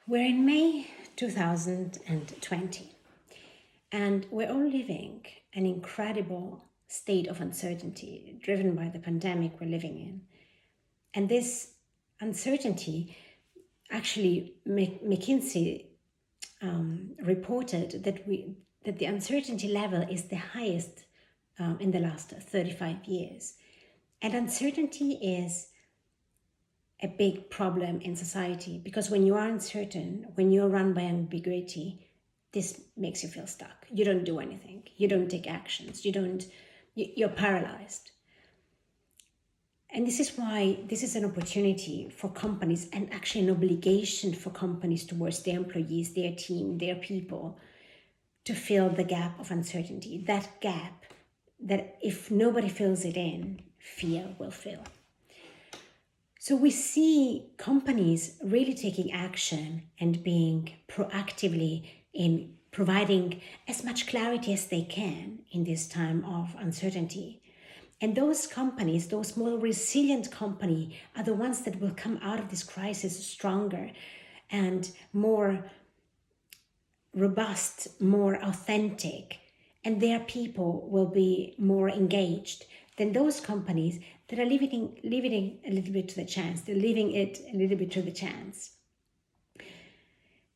We're in May 2020, and we're all living an incredible state of uncertainty driven by the pandemic we're living in. And this uncertainty, actually, McKinsey reported that the uncertainty level is the highest in the last 35 years. And uncertainty is a big problem in society because when you are uncertain, when you're run by ambiguity, this makes you feel stuck. You don't do anything. You don't take actions. You're paralyzed. And this is why this is an opportunity for companies and actually an obligation for companies towards their employees, their team, their people, to fill the gap of uncertainty. That gap that if nobody fills it in, fear will fill. So we see companies really taking action and being proactively in providing as much clarity as they can in this time of uncertainty. And those companies, those more resilient companies, are the ones that will come out of this crisis stronger and more robust, more authentic, and their people will be more engaged than those companies that are leaving it a little bit to the chance. They're leaving it a little bit to the chance.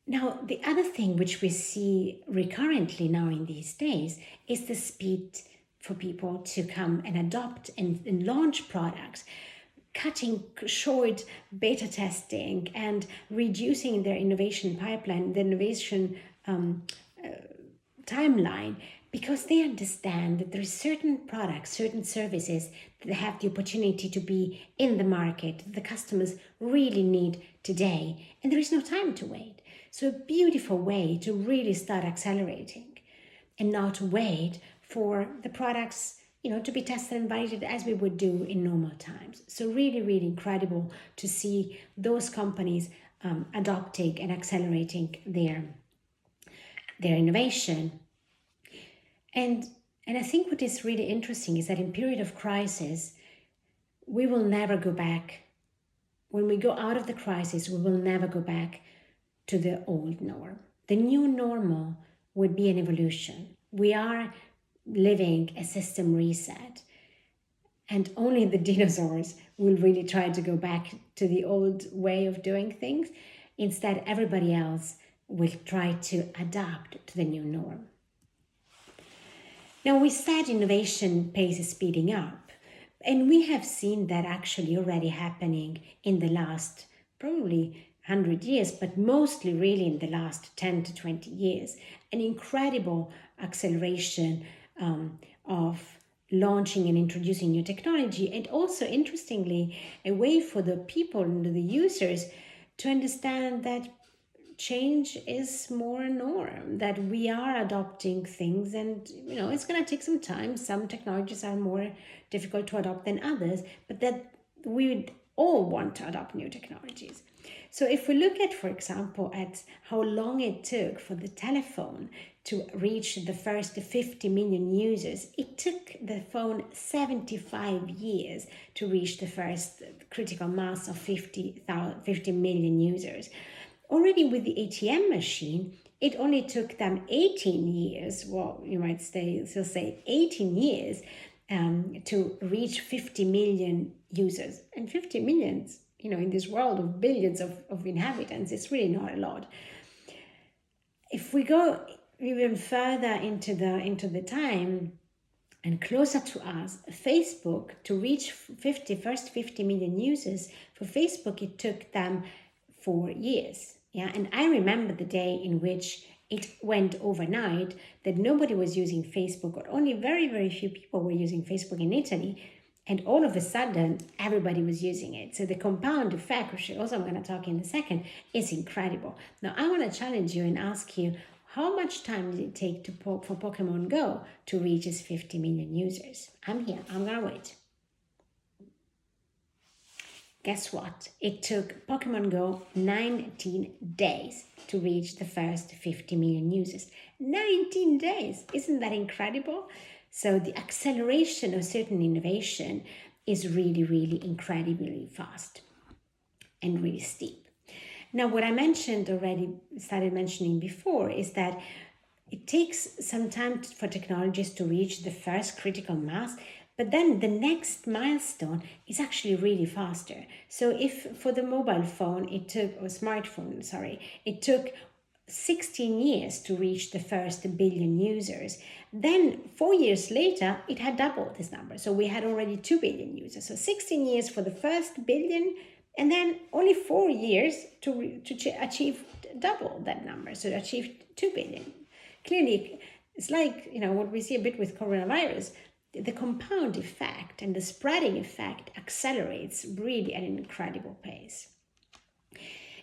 Now, the other thing which we see recurrently now in these days is the speed for people to come and adopt and launch products, cutting short beta testing and reducing their innovation pipeline, the innovation timeline, because they understand that there are certain products, certain services that have the opportunity to be in the market, the customers really need today, and there is no time to wait. So a beautiful way to really start accelerating and not wait for the products, to be tested and validated as we would do in normal times. So really, really incredible to see those companies adopting and accelerating their innovation. And I think what is really interesting is that in period of crisis, we will never go back. When we go out of the crisis, we will never go back to the old norm. The new normal would be an evolution. We are living a system reset, and only the dinosaurs will really try to go back to the old way of doing things. Instead, everybody else will try to adapt to the new norm. Now, we said innovation pace is speeding up, and we have seen that actually already happening in the last probably 100 years, but mostly really in the last 10 to 20 years. An incredible acceleration of launching and introducing new technology, and also, interestingly, a way for the people and the users to understand that change is more a norm, that we are adopting things, and it's going to take some time. Some technologies are more difficult to adopt than others, but that we would all want to adopt new technologies. So if we look at, for example, at how long it took for the telephone to reach the first 50 million users, it took the phone 75 years to reach the first critical mass of 50 million users. Already with the ATM machine, it only took them 18 years, well, you might still say 18 years, to reach 50 million users. And 50 millions, in this world of billions of inhabitants, it's really not a lot. If we go even further into the time and closer to us, Facebook, to reach first 50 million users, for Facebook, it took them 4 years. Yeah, and I remember the day in which it went overnight that nobody was using Facebook, or only very, very few people were using Facebook in Italy. And all of a sudden, everybody was using it. So the compound effect, which also I'm going to talk in a second, is incredible. Now, I want to challenge you and ask you, how much time did it take for Pokemon Go to reach its 50 million users? I'm here. I'm going to wait. Guess what? It took Pokemon Go 19 days to reach the first 50 million users. 19 days! Isn't that incredible? So the acceleration of certain innovation is really, really incredibly fast and really steep. Now, what I mentioned already, started mentioning before, is that it takes some time for technologies to reach the first critical mass, but then the next milestone is actually really faster. So if for the mobile phone, or smartphone, sorry, it took 16 years to reach the first billion users. Then 4 years later, it had doubled this number. So we had already 2 billion users. So 16 years for the first billion, and then only 4 years to achieve double that number. So achieve 2 billion. Clearly, it's like, what we see a bit with coronavirus. The compound effect and the spreading effect accelerates really at an incredible pace.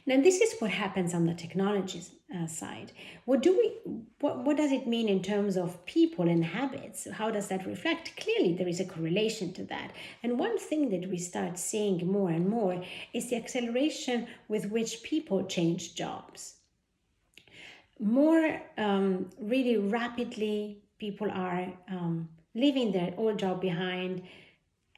Now, this is what happens on the technology side. What does it mean in terms of people and habits? How does that reflect? Clearly, there is a correlation to that. And one thing that we start seeing more and more is the acceleration with which people change jobs. More really rapidly, people are leaving their old job behind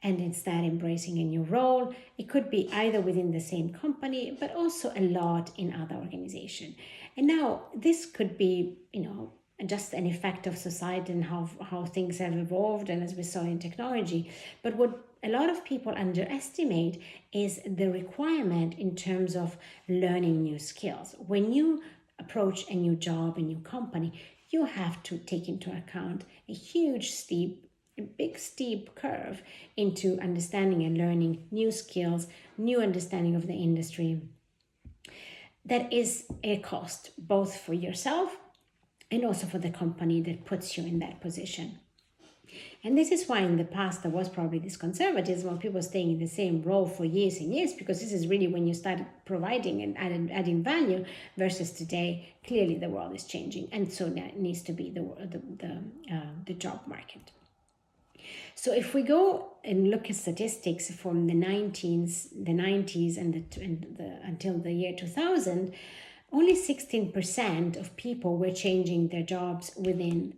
and instead embracing a new role. It could be either within the same company, but also a lot in other organizations. And now this could be, just an effect of society and how things have evolved, and as we saw in technology. But what a lot of people underestimate is the requirement in terms of learning new skills. When you approach a new job, a new company, you have to take into account a big steep curve into understanding and learning new skills, new understanding of the industry. That is a cost both for yourself and also for the company that puts you in that position. And this is why in the past there was probably this conservatism of people staying in the same role for years and years, because this is really when you start providing and adding value, versus today, clearly the world is changing. And so that needs to be the job market. So if we go and look at statistics from the 90s and until the year 2000, only 16% of people were changing their jobs within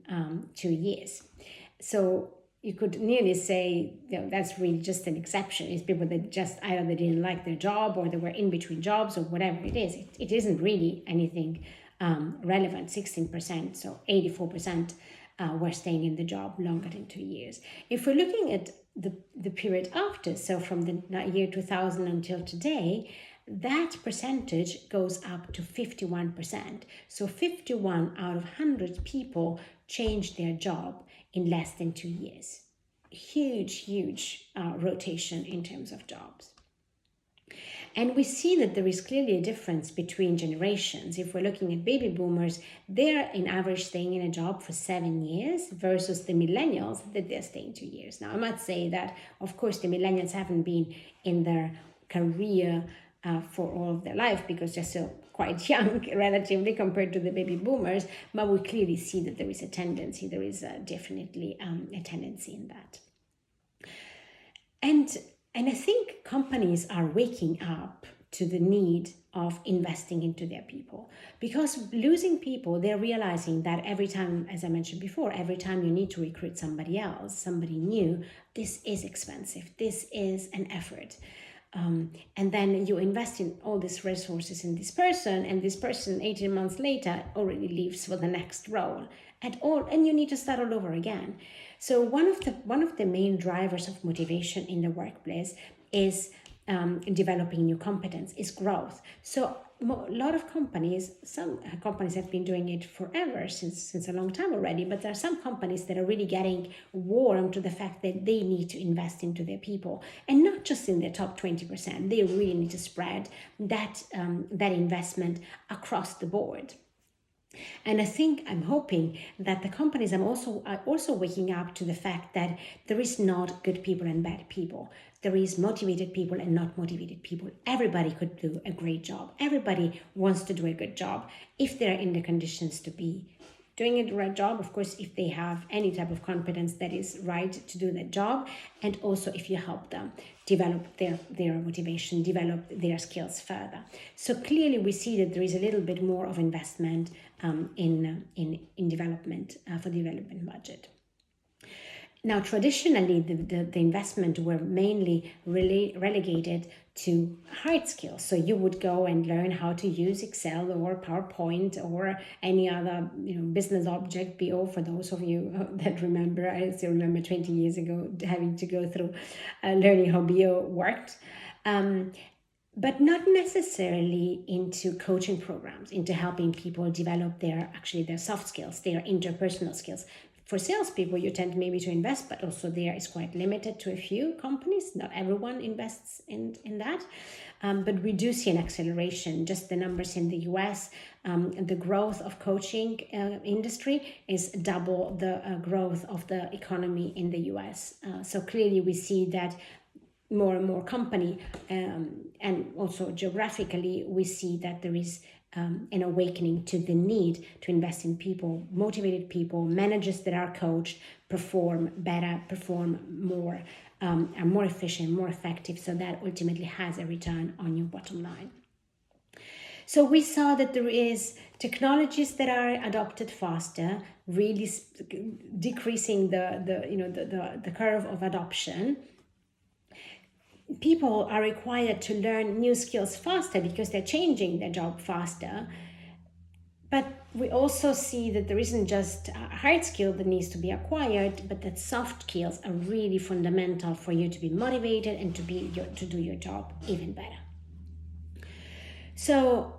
2 years. So you could nearly say, that's really just an exception. It's people that just either they didn't like their job or they were in between jobs or whatever it is. It isn't really anything relevant, 16%, so 84% were staying in the job longer than 2 years. If we're looking at the period after, so from the year 2000 until today, that percentage goes up to 51%. So 51 out of 100 people changed their job in less than 2 years. Huge rotation in terms of jobs. And we see that there is clearly a difference between generations. If we're looking at baby boomers, they're in average staying in a job for 7 years versus the millennials that they're staying 2 years. Now, I might say that, of course, the millennials haven't been in their career for all of their life because they're still quite young relatively compared to the baby boomers, but we clearly see that there is a tendency, definitely a tendency in that. And I think companies are waking up to the need of investing into their people, because losing people, they're realizing that every time, as I mentioned before, every time you need to recruit somebody else, somebody new, this is expensive. This is an effort. And then you invest in all these resources in this person, and this person 18 months later already leaves for the next role and you need to start all over again. So one of the main drivers of motivation in the workplace is developing new competence, is growth. So a lot of companies, some companies have been doing it forever, since a long time already, but there are some companies that are really getting warm to the fact that they need to invest into their people, and not just in their top 20%. They really need to spread that investment across the board. And I'm hoping that the companies are also waking up to the fact that there is not good people and bad people. There is motivated people and not motivated people. Everybody could do a great job. Everybody wants to do a good job if they're in the conditions to be doing a right job. Of course, if they have any type of competence that is right to do that job, and also if you help them develop their motivation, develop their skills further. So clearly we see that there is a little bit more of investment in development for development budget. Now, traditionally, the investment were mainly relegated to hard skills. So you would go and learn how to use Excel or PowerPoint or any other business object, BO. For those of you that remember, I still remember 20 years ago having to go through learning how BO worked. But not necessarily into coaching programs, into helping people develop their soft skills, their interpersonal skills. For salespeople, you tend maybe to invest, but also there is quite limited to a few companies. Not everyone invests in that. But we do see an acceleration. Just the numbers in the US, the growth of coaching industry is double the growth of the economy in the US. So clearly we see that more and more company, and also geographically, we see that there is an awakening to the need to invest in people, motivated people, managers that are coached, perform better, perform more, are more efficient, more effective, so that ultimately has a return on your bottom line. So we saw that there is technologies that are adopted faster, really decreasing the curve of adoption. People are required to learn new skills faster because they're changing their job faster. But we also see that there isn't just a hard skill that needs to be acquired, but that soft skills are really fundamental for you to be motivated and to do your job even better. So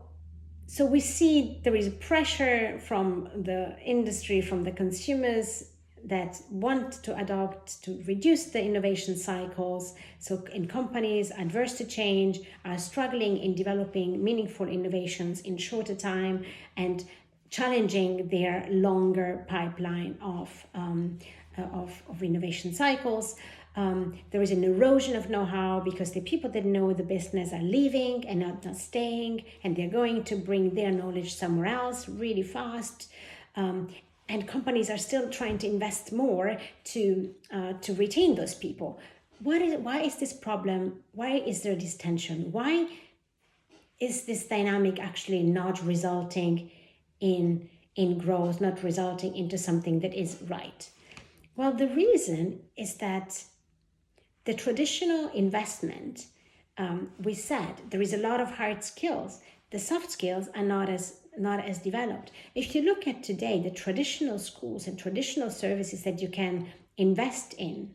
we see there is pressure from the industry, from the consumers, that want to adopt, to reduce the innovation cycles. So in companies adverse to change are struggling in developing meaningful innovations in shorter time and challenging their longer pipeline of innovation cycles. There is an erosion of know-how because the people that know the business are leaving and not staying, and they're going to bring their knowledge somewhere else really fast. And companies are still trying to invest more to retain those people. Why is this problem? Why is there this tension? Why is this dynamic actually not resulting in growth, not resulting into something that is right? Well, the reason is that the traditional investment, we said there is a lot of hard skills. The soft skills are not as developed. If you look at today, the traditional schools and traditional services that you can invest in,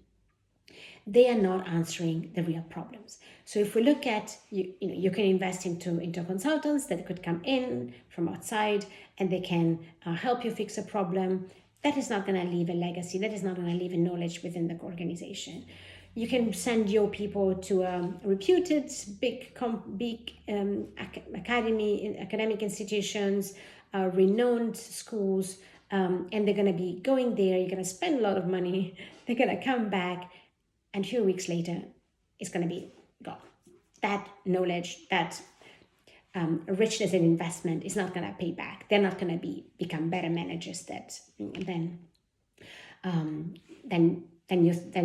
they are not answering the real problems. So if we look at, you can invest into consultants that could come in from outside and they can help you fix a problem. That is not going to leave a legacy. That is not going to leave a knowledge within the organization. You can send your people to a reputed big academic institutions, renowned schools, and they're going to be going there. You're going to spend a lot of money. They're going to come back, and a few weeks later, it's going to be gone. That knowledge, that richness in investment is not going to pay back. They're not going to become better managers than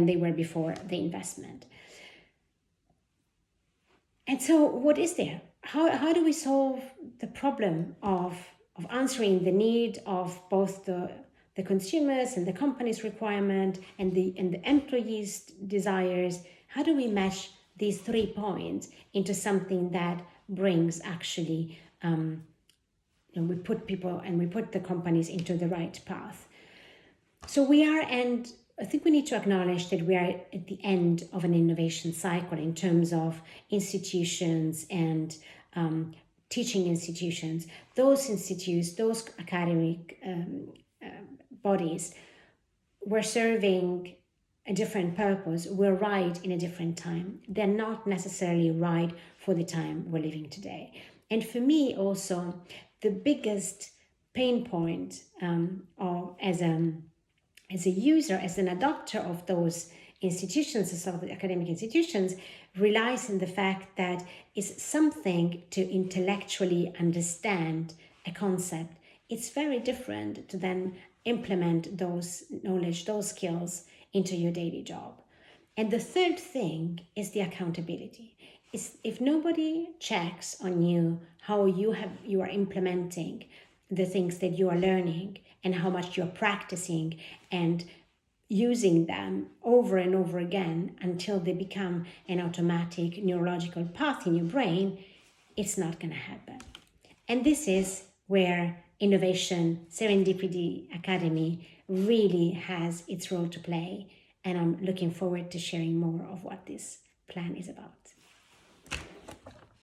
they were before the investment. And so what is there? How do we solve the problem of answering the need of both the consumers and the company's requirement and the employees' desires? How do we match these 3 points into something that brings actually, we put people and we put the companies into the right path? So I think we need to acknowledge that we are at the end of an innovation cycle in terms of institutions and teaching institutions. Those institutes, those academic bodies were serving a different purpose, were right in a different time. They're not necessarily right for the time we're living today. And for me also, the biggest pain point as a user, as an adopter of those institutions, of the academic institutions, relies in the fact that it's something to intellectually understand a concept. It's very different to then implement those knowledge, those skills into your daily job. And the third thing is the accountability. If nobody checks on you how you are implementing the things that you are learning and how much you're practicing and using them over and over again until they become an automatic neurological path in your brain, it's not going to happen. And this is where Innovation Serendipity Academy really has its role to play. And I'm looking forward to sharing more of what this plan is about.